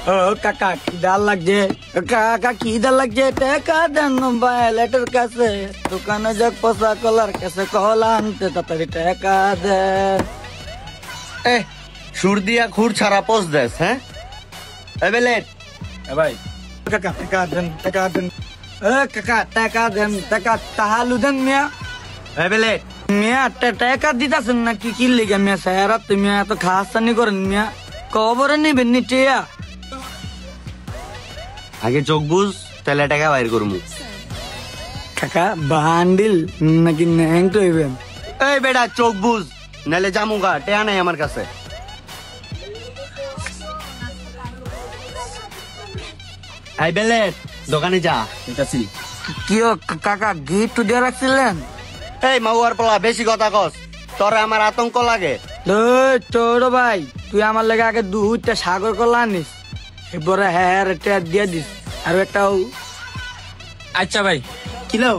ও কাকা খিদা লাগছে, কাকা খিদা লাগছে, টাকা দেন বাইলেটের কাছে, দোকানে যাক পচা কলার কাছে, কলা আনতে তাড়াতাড়ি টাকা দেন। সুর দিয়া খুর ছাড়া পোষ দেস, হ্যাঁ বেলেট ভাই কাকা টাকা দেন, টাকা দেন, কাকা টাকা দেন, টাকা তাহালু দেন মিয়া। বেলেট মিয়া টাকা দিতেছেন না কি লিগে মিয়া? সারা তুমি এত খাসানি করেন মিয়া, কবরে নিবেন নি টিয়া? আগে চোখ বুঝ, তাহলে টাকা বাইর করমু। কাকা বান্ডিল নাকি ন্যাং তো হইবেন? এই বেটা চোখ বুঝ, নাহলে জামুগা টেয়া নাই আমার কাছে। এই বেলেট দোকানে যা, এটাছি। কি কাকা গিফট দিয়ে রাখছিলেন? এই মাউয়ার পোলা বেশি কথা কস, তোরে আমার আতঙ্ক লাগে। তোর ভাই তুই আমার লাগে আগে দুইটা সাগর কলা আনিস, এরপরে হ্যাঁ দিয়ে দিস আর একটা। আচ্ছা ভাই, কিলো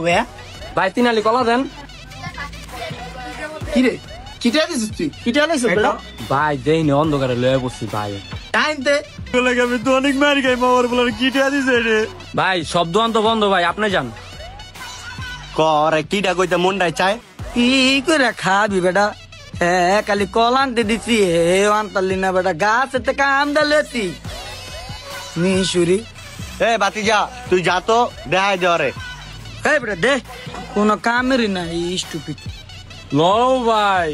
ভাই 3 আলি কলা দেন। কিরে কিটা দিছিস তুই? কিটা আনিস বেটা? ভাই দেই নি, অন্ধকারে লয়ে বসছি ভাই। টাইমতে লাগে আমি তো অনেক মারি খাই, মামার বলার কিটা দিছে রে। ভাই সব দোকান তো বন্ধ ভাই, আপনি যান। করে কিটা কইতে মনটাই চায়। কি করে খাবি বেটা? হ্যাঁ খালি কল আনতে দিছি, হে আনতালি না বেটা, গাছ থেকে আম ডালেছি মিশুরি। বাতি যা, তুই যা তো দেখাই দেওয়ারে। এই বেটা দে, কোনো কামেরই না স্টুপিড। লো ভাই,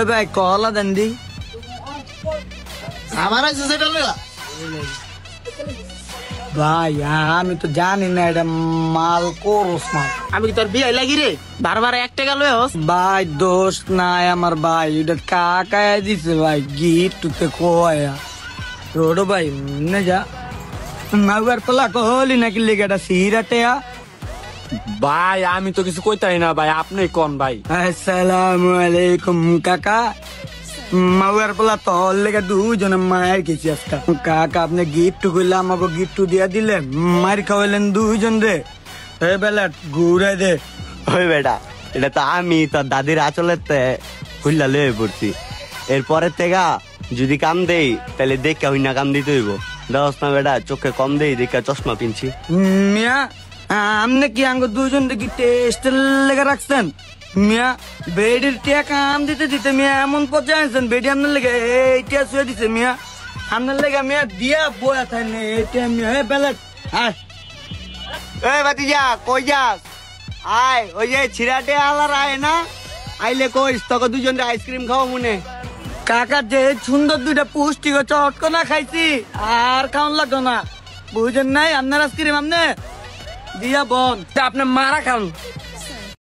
ভাই কলা দেন দি। আমার আছে সেটা লেলা। ভাই আমি তো জানি না এটা মাল করস মাল। আমি কি তোর বিয়ে লাগি রে? বারবার 1 টাকা লয়ে হস। ভাই দোষ নাই আমার ভাই, এটা কাকায় দিছে ভাই গিফট তে কোয়া রোড ভাই নে যা মাউয়ার পোলা কহলি নাকি লেগে এটা সিরাটেয়া। ভাই আমি তো কিছু কইতাই না ভাই, আপনি কোন ভাই। আসসালামু আলাইকুম কাকা। মাউয়ার পোলা তোর লেগে দুজনে মায়ের গেছি আজকে। কাকা আপনি গিফট করলে আমাকে গিফট দিয়া দিলেন, মার খাওয়াইলেন দুজন রে। এই বেলা ঘুরে দে। ওই বেটা, এটা তো আমি তোর দাদির আঁচলেতে খুললা লয়ে পড়ছি। এরপরের থেকে যদি কাম দেই তাহলে দেখে হই না কাম দিতে হইব। দেওয়াস না বেটা, চোখে কম দেই দেখে চশমা পিনছি। মিয়া আপনি কি আঙ্গ দুজন দেখি টেস্টের লেগে রাখছেন? মিয়া বেডির টিয়া কাম দিতে দিতে মিয়া এমন পর্যায়ে আনছেন, বেডি আপনার লেগে এইটা শুয়ে দিছে মিয়া, আপনার লেগে মিয়া দিয়া বয়া থাকেন এইটা মিয়া। হে বেলেট আয়। এই বাতিজা কই যাস? আয়, ওই যে ছিড়াটে আলার আয় না, আইলে কইস তোকে দুজন আইসক্রিম খাওয়া মনে। কাকা যে সুন্দর দুইটা পুষ্টি চটকনা খাইছি, আর খাওয়ান লাগতো না, বুঝেন নাই? আপনার আইসক্রিম আপনি দিয়া বন, আপনি মারা খান।